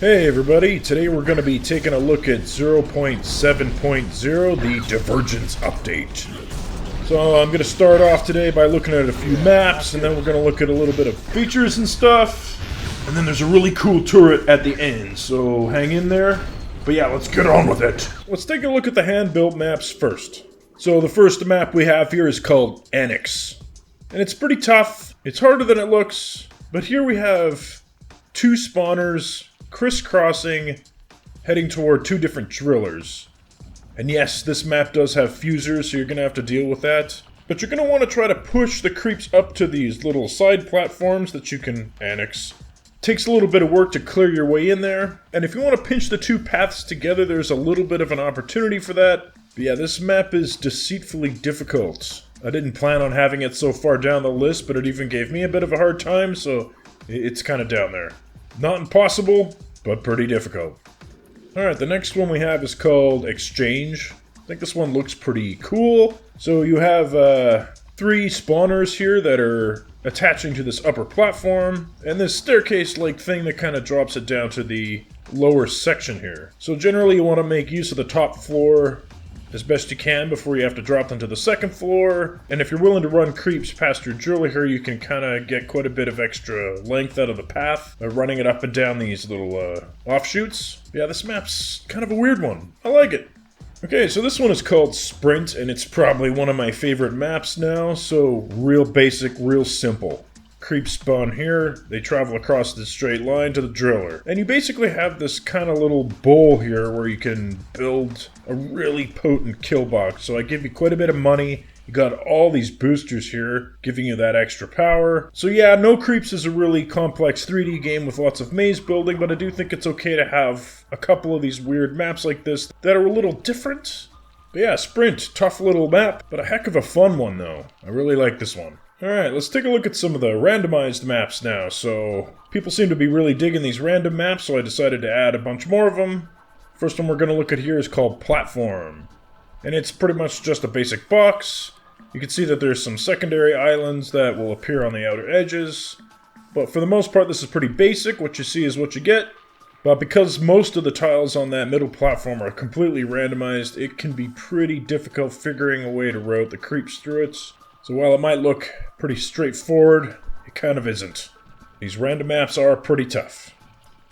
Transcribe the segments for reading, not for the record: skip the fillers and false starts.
Hey everybody, today we're going to be taking a look at 0.7.0, the Divergence update. So I'm going to start off today by looking at a few maps, and then we're going to look at a little bit of features and stuff. And then there's a really cool turret at the end, so hang in there. But yeah, let's get on with it. Let's take a look at the hand-built maps first. So the first map we have here is called Annex. And it's pretty tough, it's harder than it looks, but here we have two spawners crisscrossing, heading toward two different drillers. And yes, this map does have fusers, so you're going to have to deal with that. But you're going to want to try to push the creeps up to these little side platforms that you can annex. Takes a little bit of work to clear your way in there. And if you want to pinch the two paths together, there's a little bit of an opportunity for that. But yeah, this map is deceitfully difficult. I didn't plan on having it so far down the list, but it even gave me a bit of a hard time, so it's kind of down there. Not impossible, but pretty difficult. Alright, the next one we have is called Exchange. I think this one looks pretty cool. So you have three spawners here that are attaching to this upper platform, and this staircase-like thing that kind of drops it down to the lower section here. So generally you want to make use of the top floor as best you can before you have to drop them to the second floor. And if you're willing to run creeps past your driller here, you can kind of get quite a bit of extra length out of the path by running it up and down these little offshoots. Yeah, this map's kind of a weird one. I like it. Okay, so this one is called Sprint, and it's probably one of my favorite maps now. So real basic, real simple. Creeps spawn here, they travel across this straight line to the driller. And you basically have this kind of little bowl here where you can build a really potent kill box. So I give you quite a bit of money. You got all these boosters here, giving you that extra power. So yeah, No Creeps is a really complex 3D game with lots of maze building, but I do think it's okay to have a couple of these weird maps like this that are a little different. But yeah, Sprint, tough little map, but a heck of a fun one though. I really like this one. Alright, let's take a look at some of the randomized maps now. So, people seem to be really digging these random maps, so I decided to add a bunch more of them. First one we're going to look at here is called Platform. And it's pretty much just a basic box. You can see that there's some secondary islands that will appear on the outer edges. But for the most part, this is pretty basic. What you see is what you get. But because most of the tiles on that middle platform are completely randomized, it can be pretty difficult figuring a way to route the creeps through it. So while it might look pretty straightforward, it kind of isn't. These random maps are pretty tough.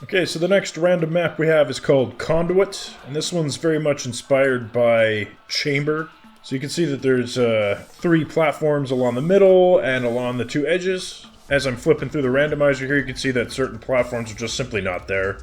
Okay, so the next random map we have is called Conduit, and this one's very much inspired by Chamber. So you can see that there's three platforms along the middle and along the two edges. As I'm flipping through the randomizer here, you can see that certain platforms are just simply not there.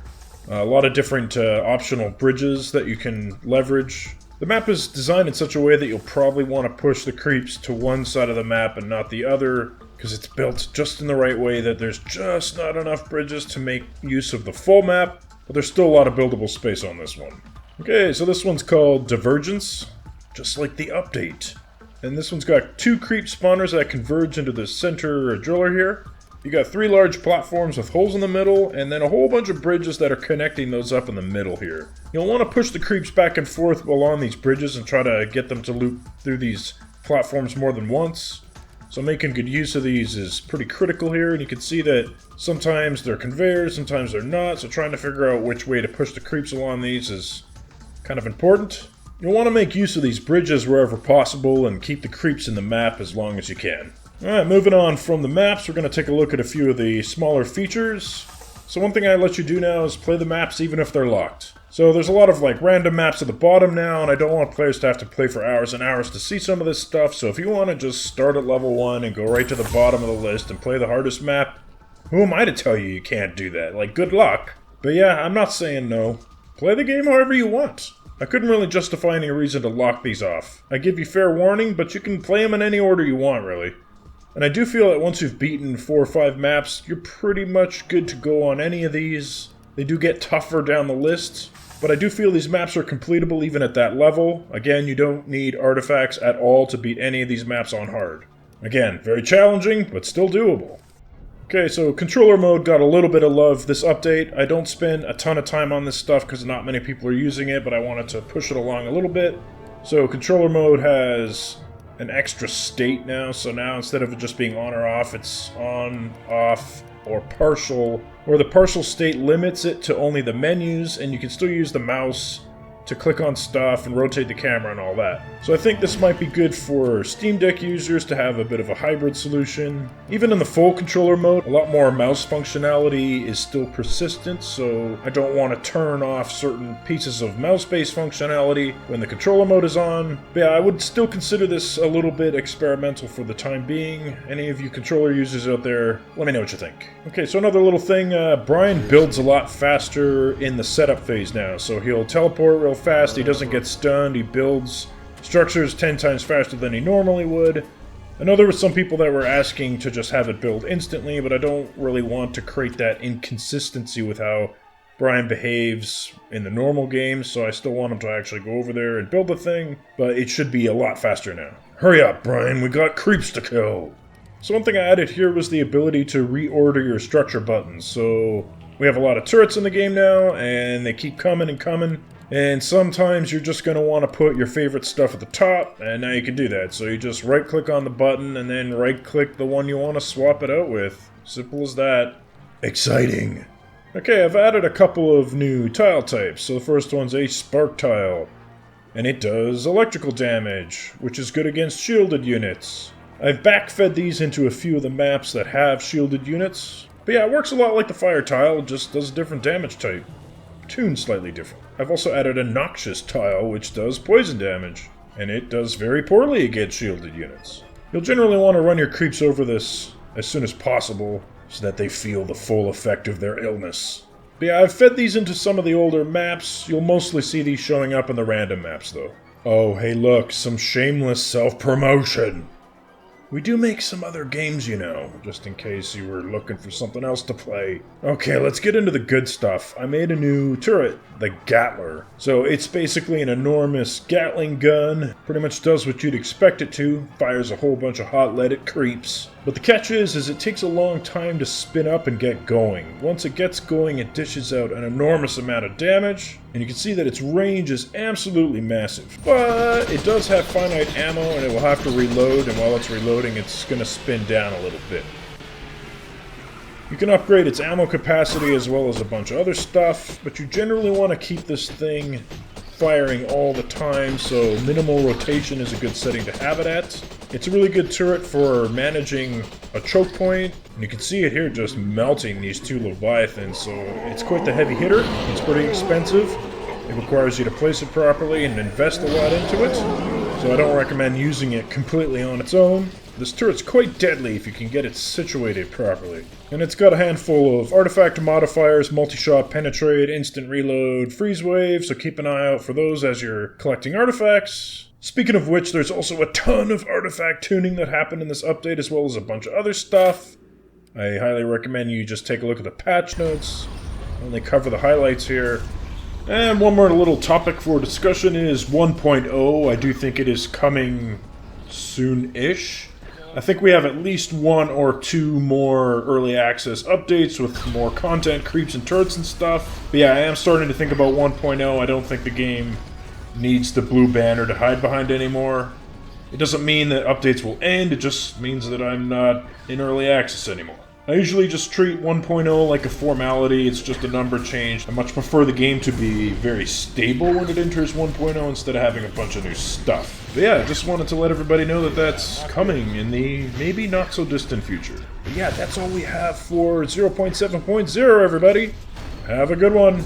A lot of different optional bridges that you can leverage. The map is designed in such a way that you'll probably want to push the creeps to one side of the map and not the other, because it's built just in the right way that there's just not enough bridges to make use of the full map, but there's still a lot of buildable space on this one. Okay, so this one's called Divergence, just like the update. And this one's got two creep spawners that converge into the center driller here. You got three large platforms with holes in the middle, and then a whole bunch of bridges that are connecting those up in the middle here. You'll want to push the creeps back and forth along these bridges and try to get them to loop through these platforms more than once. So making good use of these is pretty critical here, and you can see that sometimes they're conveyors, sometimes they're not, so trying to figure out which way to push the creeps along these is kind of important. You'll want to make use of these bridges wherever possible and keep the creeps in the map as long as you can. Alright, moving on from the maps, we're going to take a look at a few of the smaller features. So one thing I let you do now is play the maps even if they're locked. So there's a lot of like random maps at the bottom now, and I don't want players to have to play for hours and hours to see some of this stuff, so if you want to just start at level 1 and go right to the bottom of the list and play the hardest map, who am I to tell you you can't do that? Like, good luck. But yeah, I'm not saying no. Play the game however you want. I couldn't really justify any reason to lock these off. I give you fair warning, but you can play them in any order you want, really. And I do feel that once you've beaten 4 or 5 maps, you're pretty much good to go on any of these. They do get tougher down the list, but I do feel these maps are completable even at that level. Again, you don't need artifacts at all to beat any of these maps on hard. Again, very challenging, but still doable. Okay, so controller mode got a little bit of love this update. I don't spend a ton of time on this stuff because not many people are using it, but I wanted to push it along a little bit. So controller mode has an extra state now, so now instead of it just being on or off, it's on, off, or partial or the partial state limits it to only the menus, and you can still use the mouse to click on stuff and rotate the camera and all that. So I think this might be good for Steam Deck users to have a bit of a hybrid solution. Even in the full controller mode, a lot more mouse functionality is still persistent, so I don't want to turn off certain pieces of mouse-based functionality when the controller mode is on. But yeah, I would still consider this a little bit experimental for the time being. Any of you controller users out there, let me know what you think. Okay, so another little thing, Brian builds a lot faster in the setup phase now, so he'll teleport real fast, he doesn't get stunned, he builds structures 10 times faster than he normally would. I know there were some people that were asking to just have it build instantly, but I don't really want to create that inconsistency with how Brian behaves in the normal game, so I still want him to actually go over there and build the thing, but it should be a lot faster now. Hurry up, Brian, we got creeps to kill! So one thing I added here was the ability to reorder your structure buttons. So we have a lot of turrets in the game now, and they keep coming and coming. And sometimes you're just going to want to put your favorite stuff at the top, and now you can do that. So you just right-click on the button, and then right-click the one you want to swap it out with. Simple as that. Exciting! Okay, I've added a couple of new tile types. So the first one's a spark tile, and it does electrical damage, which is good against shielded units. I've backfed these into a few of the maps that have shielded units. But yeah, it works a lot like the fire tile, just does a different damage type. Tuned slightly different. I've also added a noxious tile, which does poison damage, and it does very poorly against shielded units. You'll generally want to run your creeps over this as soon as possible, so that they feel the full effect of their illness. But yeah, I've fed these into some of the older maps. You'll mostly see these showing up in the random maps, though. Oh, hey look, some shameless self-promotion! We do make some other games, you know, just in case you were looking for something else to play. Okay, let's get into the good stuff. I made a new turret, the GATLER. So it's basically an enormous Gatling gun. Pretty much does what you'd expect it to. Fires a whole bunch of hot lead at creeps. But the catch is it takes a long time to spin up and get going. Once it gets going, it dishes out an enormous amount of damage. And you can see that its range is absolutely massive. But it does have finite ammo, and it will have to reload, and while it's reloading, it's going to spin down a little bit. You can upgrade its ammo capacity as well as a bunch of other stuff, but you generally want to keep this thing firing all the time, so minimal rotation is a good setting to have it at. It's a really good turret for managing a choke point, and you can see it here just melting these two Leviathans, so it's quite the heavy hitter. It's pretty expensive. It requires you to place it properly and invest a lot into it, so I don't recommend using it completely on its own. This turret's quite deadly if you can get it situated properly. And it's got a handful of artifact modifiers, multi-shot, penetrate, instant reload, freeze wave, so keep an eye out for those as you're collecting artifacts. Speaking of which, there's also a ton of artifact tuning that happened in this update, as well as a bunch of other stuff. I highly recommend you just take a look at the patch notes. I only cover the highlights here. And one more little topic for discussion is 1.0. I do think it is coming soon-ish. I think we have at least one or two more early access updates with more content, creeps and turrets and stuff. But yeah, I am starting to think about 1.0. I don't think the game needs the blue banner to hide behind anymore. It doesn't mean that updates will end, it just means that I'm not in early access anymore. I usually just treat 1.0 like a formality, it's just a number change. I much prefer the game to be very stable when it enters 1.0 instead of having a bunch of new stuff. But yeah, just wanted to let everybody know that that's coming in the maybe not so distant future. But yeah, that's all we have for 0.7.0, everybody. Have a good one.